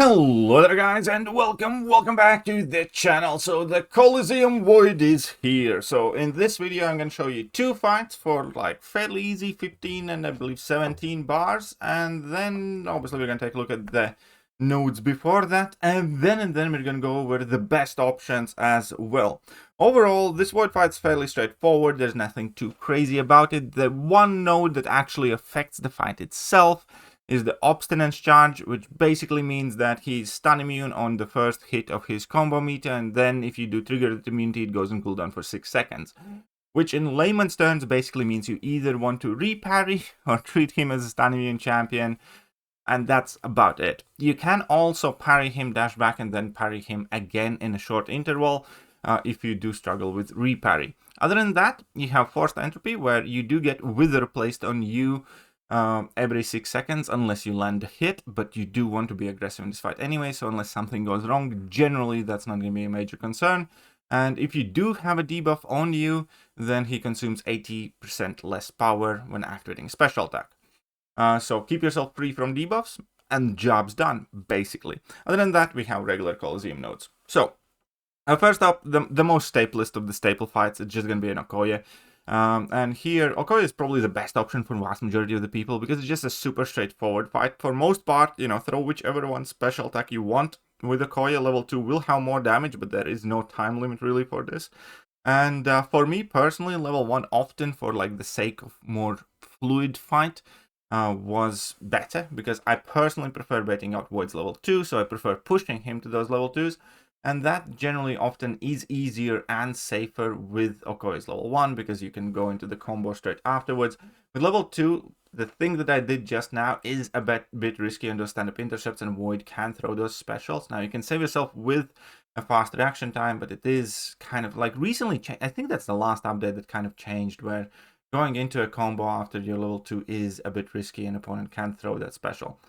Hello there guys and welcome back to the channel. So the Coliseum Void is here. So in this video I'm going to show you two fights for like fairly easy 15 and I believe 17 bars, and then obviously we're going to take a look at the nodes before that, and then we're going to go over the best options as well. Overall, this void fight's fairly straightforward. There's nothing too crazy about it. The one node that actually affects the fight itself is the obstinance charge, which basically means that he's stun immune on the first hit of his combo meter, and then if you do trigger the immunity, it goes on cooldown for 6 seconds. Which in layman's terms basically means you either want to reparry or treat him as a stun immune champion, and that's about it. You can also parry him, dash back, and then parry him again in a short interval if you do struggle with reparry. Other than that, you have forced entropy, where you do get wither placed on you every 6 seconds unless you land a hit, but you do want to be aggressive in this fight anyway, so unless something goes wrong, generally that's not going to be a major concern. And if you do have a debuff on you, then he consumes 80% less power when activating a special attack. So keep yourself free from debuffs and job's done, basically. Other than that, we have regular Coliseum nodes. So first up, the most staplest of the staple fights is just going to be an Okeye. And here, Okeye is probably the best option for the vast majority of the people because it's just a super straightforward fight. For most part, you know, throw whichever one special attack you want. With Okeye, level 2 will have more damage, but there is no time limit really for this. And for me personally, level 1 often, for like the sake of more fluid fight, was better, because I personally prefer baiting out Void's level 2, so I prefer pushing him to those level 2s. And that generally often is easier and safer with Okoye's level 1, because you can go into the combo straight afterwards. With level 2, the thing that I did just now is a bit risky on those stand-up intercepts, and Void can throw those specials. Now you can save yourself with a fast reaction time, but it is kind of like recently I think that's the last update that kind of changed, where going into a combo after your level 2 is a bit risky, and opponent can throw that special.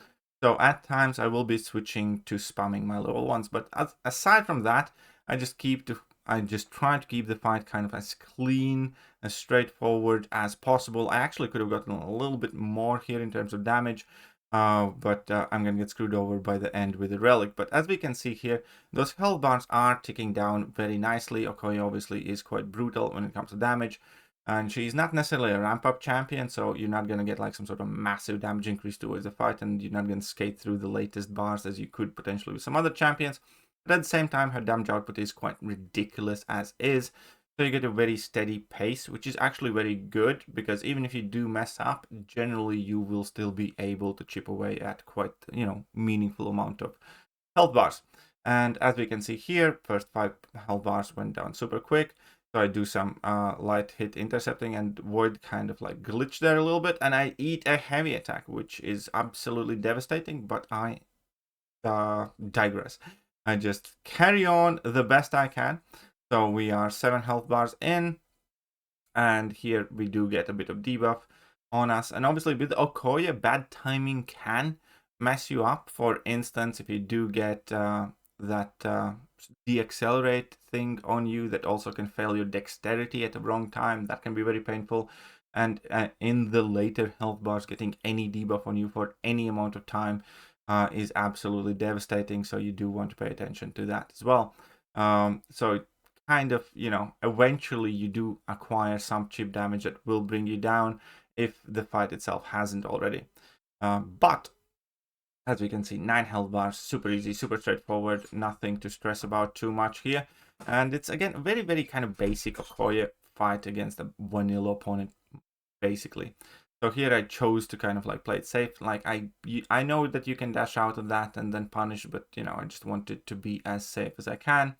So at times I will be switching to spamming my level 1s, but aside from that, I just try to keep the fight kind of as clean, as straightforward as possible. I actually could have gotten a little bit more here in terms of damage, but I'm going to get screwed over by the end with the relic. But as we can see here, those health bars are ticking down very nicely. Okeye obviously is quite brutal when it comes to damage. And she's not necessarily a ramp-up champion, so you're not going to get like some sort of massive damage increase towards the fight, and you're not going to skate through the latest bars as you could potentially with some other champions. But at the same time, her damage output is quite ridiculous as is, so you get a very steady pace, which is actually very good, because even if you do mess up, generally you will still be able to chip away at quite, you know, meaningful amount of health bars. And as we can see here, first 5 health bars went down super quick. So I do some light hit intercepting, and Void kind of like glitched there a little bit, and I eat a heavy attack, which is absolutely devastating, but I digress. I just carry on the best I can. So we are 7 health bars in, and here we do get a bit of debuff on us. And obviously with Okeye, bad timing can mess you up. For instance, if you do get that deaccelerate thing on you, that also can fail your dexterity at the wrong time, that can be very painful. And in the later health bars, getting any debuff on you for any amount of time is absolutely devastating, so you do want to pay attention to that as well. So kind of, you know, eventually you do acquire some chip damage that will bring you down if the fight itself hasn't already. But as we can see, 9 health bars, super easy, super straightforward, nothing to stress about too much here. And it's, again, a very, very kind of basic Okeye fight against a vanilla opponent, basically. So here I chose to kind of like play it safe. Like I know that you can dash out of that and then punish, but, you know, I just wanted to be as safe as I can.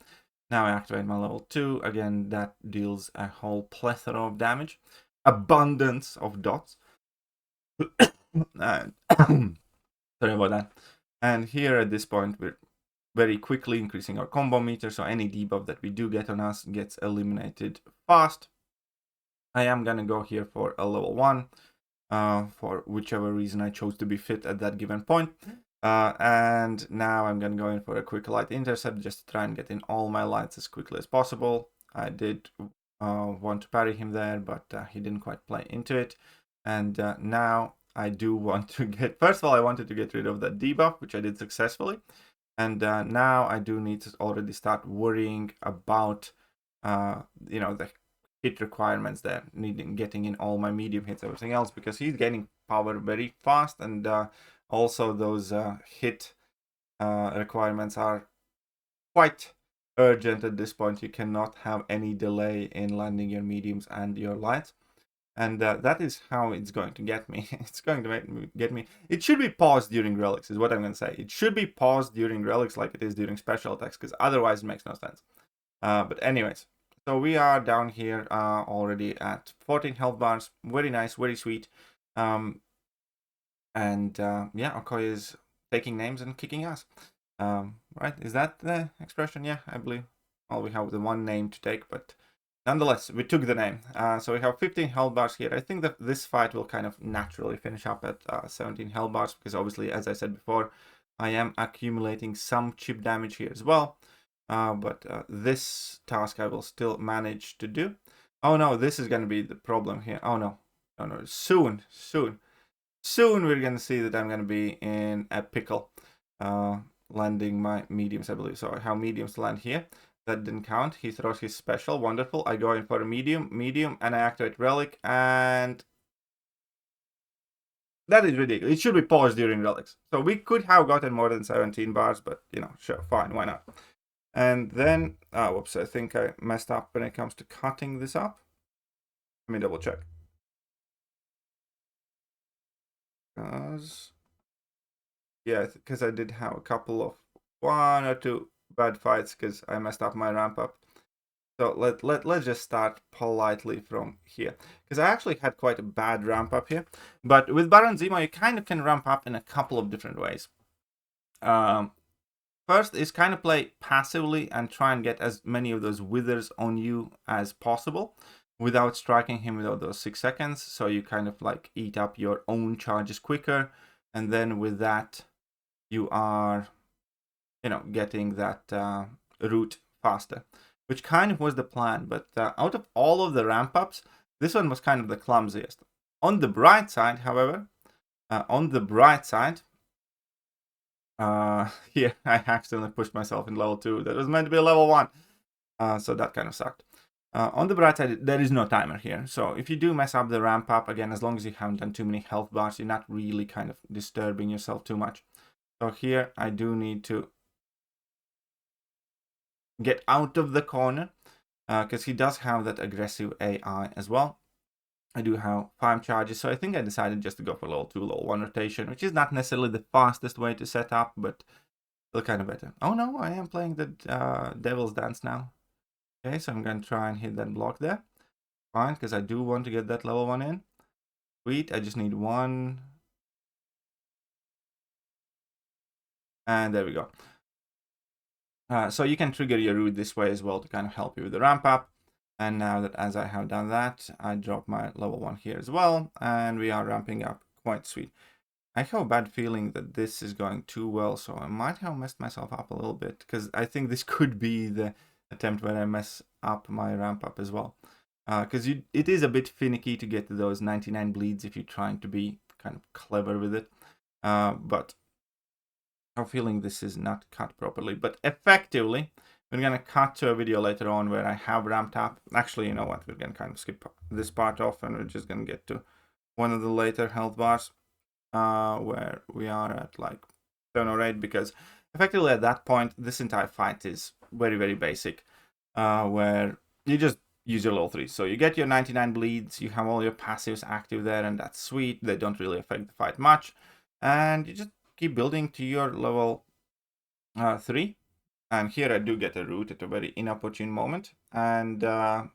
Now I activate my level 2. Again, that deals a whole plethora of damage. Abundance of dots. Sorry about that. And here at this point, we're very quickly increasing our combo meter, so any debuff that we do get on us gets eliminated fast. I am going to go here for a level 1, for whichever reason I chose to be fit at that given point. And now I'm going to go in for a quick light intercept, just to try and get in all my lights as quickly as possible. I did want to parry him there, but he didn't quite play into it. And now I do want to get, first of all, I wanted to get rid of that debuff, which I did successfully. And now I do need to already start worrying about, you know, the hit requirements there, getting in all my medium hits, everything else, because he's gaining power very fast, and also those hit requirements are quite urgent at this point. You cannot have any delay in landing your mediums and your lights. And that is how it's going to get me. It's going to get me. It should be paused during relics, is what I'm going to say. It should be paused during relics like it is during special attacks, because otherwise it makes no sense. But anyways, so we are down here already at 14 health bars. Very nice, very sweet. And yeah, Okeye is taking names and kicking ass. Right? Is that the expression? Yeah, I believe. Well, we have the one name to take, but nonetheless, we took the name. So we have 15 health bars here. I think that this fight will kind of naturally finish up at 17 health bars, because obviously, as I said before, I am accumulating some chip damage here as well. But this task I will still manage to do. Oh no, this is going to be the problem here. Oh no, oh no, soon we're going to see that I'm going to be in a pickle. Landing my mediums, I believe. So I have mediums to land here. That didn't count. He throws his special. Wonderful. I go in for a medium, and I activate relic, and that is ridiculous. It should be paused during relics. So we could have gotten more than 17 bars, but you know, sure, fine, why not? And then, whoops, I think I messed up when it comes to cutting this up. Let me double check. Yeah, because I did have a couple of 1 or 2 bad fights because I messed up my ramp up. So let's just start politely from here, because I actually had quite a bad ramp up here. But with Baron Zemo, you kind of can ramp up in a couple of different ways. First is kind of play passively and try and get as many of those withers on you as possible without striking him without those 6 seconds. So you kind of like eat up your own charges quicker, and then with that you are, you know, getting that route faster, which kind of was the plan. But out of all of the ramp ups, this one was kind of the clumsiest. On the bright side, however, here I accidentally pushed myself in level 2. That was meant to be a level 1. So that kind of sucked. On the bright side, there is no timer here. So if you do mess up the ramp up, again, as long as you haven't done too many health bars, you're not really kind of disturbing yourself too much. So here I do need to get out of the corner, because he does have that aggressive AI as well. I do have 5 charges, so I think I decided just to go for level 2, level 1 rotation, which is not necessarily the fastest way to set up, but still kind of better. Oh no, I am playing the Devil's Dance now. Okay, so I'm going to try and hit that block there. Fine, because I do want to get that level 1 in. Sweet, I just need 1. And there we go. So you can trigger your route this way as well to kind of help you with the ramp up. And now that as I have done that, I drop my level 1 here as well, and we are ramping up quite sweet. I have a bad feeling that this is going too well, so I might have messed myself up a little bit, because I think this could be the attempt where I mess up my ramp up as well. Because it is a bit finicky to get to those 99 bleeds if you're trying to be kind of clever with it. But I'm feeling this is not cut properly. But effectively, we're going to cut to a video later on where I have ramped up. Actually, you know what? We're going to kind of skip this part off, and we're just going to get to one of the later health bars where we are at like 7 or 8, because effectively at that point, this entire fight is very, very basic, where you just use your level 3. So you get your 99 bleeds, you have all your passives active there, and that's sweet. They don't really affect the fight much. And you just keep building to your level 3. And here I do get a route at a very inopportune moment. And the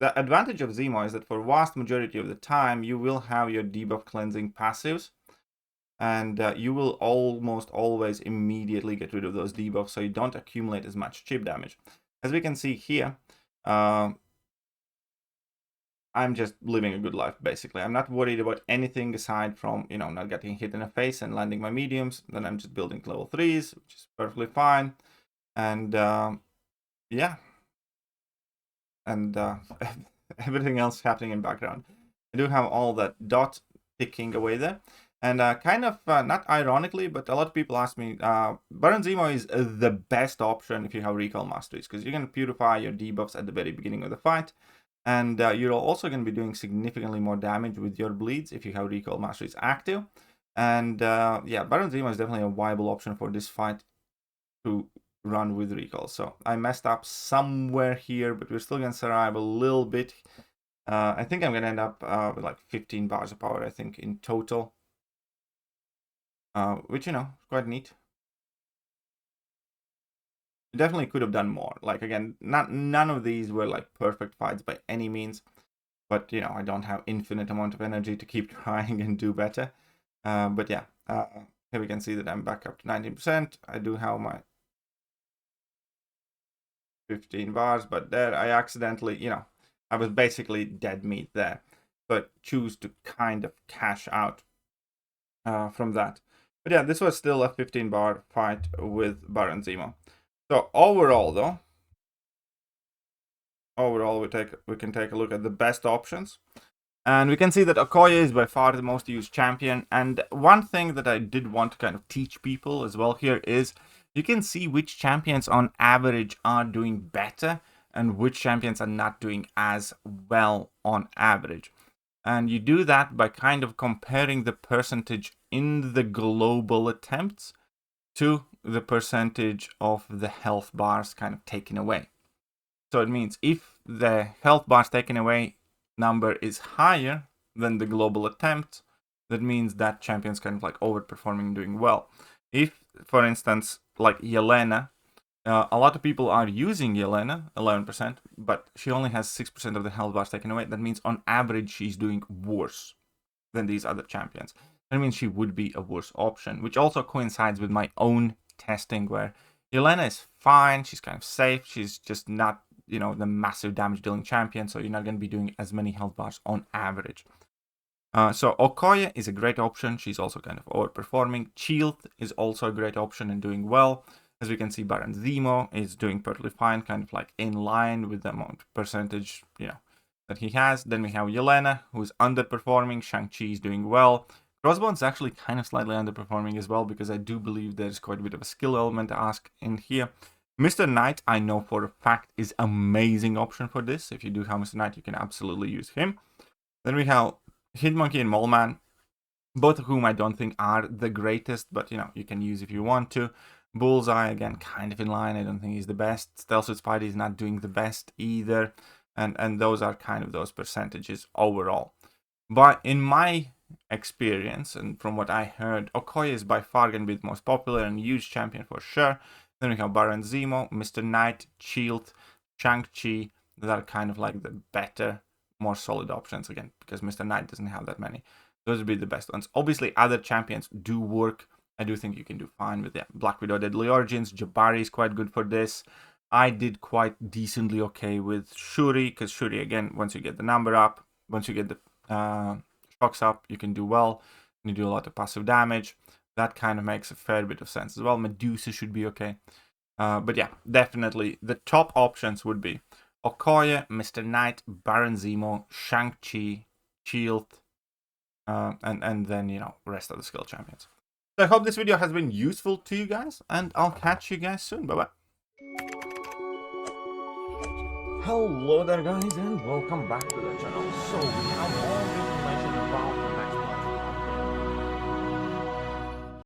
advantage of Zemo is that for vast majority of the time, you will have your debuff cleansing passives. And you will almost always immediately get rid of those debuffs, so you don't accumulate as much chip damage. As we can see here, I'm just living a good life, basically. I'm not worried about anything aside from, you know, not getting hit in the face and landing my mediums. Then I'm just building level 3s, which is perfectly fine. And yeah. And everything else happening in background. I do have all that dot ticking away there. And kind of, not ironically, but a lot of people ask me, Baron Zemo is the best option if you have recall masteries, because you're going to purify your debuffs at the very beginning of the fight, and you're also going to be doing significantly more damage with your bleeds if you have recall masteries active. And yeah, Baron Zemo is definitely a viable option for this fight to run with recall. So I messed up somewhere here, but we're still going to survive a little bit. I think I'm going to end up with like 15 bars of power, I think, in total. Which, you know, is quite neat. Definitely could have done more. Like, again, none of these were like perfect fights by any means. But, you know, I don't have infinite amount of energy to keep trying and do better. But yeah, here we can see that I'm back up to 19%. I do have my 15 bars, but there I accidentally, you know, I was basically dead meat there. So I choose to kind of cash out from that. But yeah, this was still a 15 bar fight with Baron Zemo. So overall though, we can take a look at the best options. And we can see that Okeye is by far the most used champion. And one thing that I did want to kind of teach people as well here is you can see which champions on average are doing better and which champions are not doing as well on average. And you do that by kind of comparing the percentage in the global attempts to the percentage of the health bars kind of taken away. So it means if the health bars taken away number is higher than the global attempt, that means that champion's kind of like overperforming and doing well. If, for instance, like Yelena, a lot of people are using Yelena, 11%, but she only has 6% of the health bars taken away. That means on average she's doing worse than these other champions. That means she would be a worse option, which also coincides with my own testing where Yelena is fine, she's kind of safe, she's just not, you know, the massive damage dealing champion, so you're not going to be doing as many health bars on average. So Okeye is a great option, she's also kind of overperforming. Shield is also a great option and doing well. As we can see, Baron Zemo is doing perfectly fine, kind of like in line with the amount percentage, you know, that he has. Then we have Yelena, who's underperforming. Shang-Chi is doing well. Crossbone's actually kind of slightly underperforming as well, because I do believe there's quite a bit of a skill element to ask in here. Mr. Knight, I know for a fact, is amazing option for this. If you do have Mr. Knight, you can absolutely use him. Then we have Hitmonkey and Mole Man, both of whom I don't think are the greatest, but, you know, you can use if you want to. Bullseye, again, kind of in line. I don't think he's the best. Stealth Suit Spidey is not doing the best either. And those are kind of those percentages overall. But in my experience, and from what I heard, Okeye is by far going to be the most popular and used champion for sure. Then we have Baron Zemo, Mr. Knight, Shield, Shang-Chi. That are kind of like the better, more solid options, again, because Mr. Knight doesn't have that many. Those would be the best ones. Obviously, other champions do work. I do think you can do fine with Black Widow Deadly Origins. Jabari is quite good for this. I did quite decently okay with Shuri, because Shuri, again, once you get the number up, once you get the shocks up, you can do well. You do a lot of passive damage. That kind of makes a fair bit of sense as well. Medusa should be okay. But yeah, definitely the top options would be Okeye, Mr. Knight, Baron Zemo, Shang-Chi, Shield, and then, you know, rest of the skill champions. So I hope this video has been useful to you guys, and I'll catch you guys soon. Bye-bye. Hello there, guys, and welcome back to the channel. So we have all been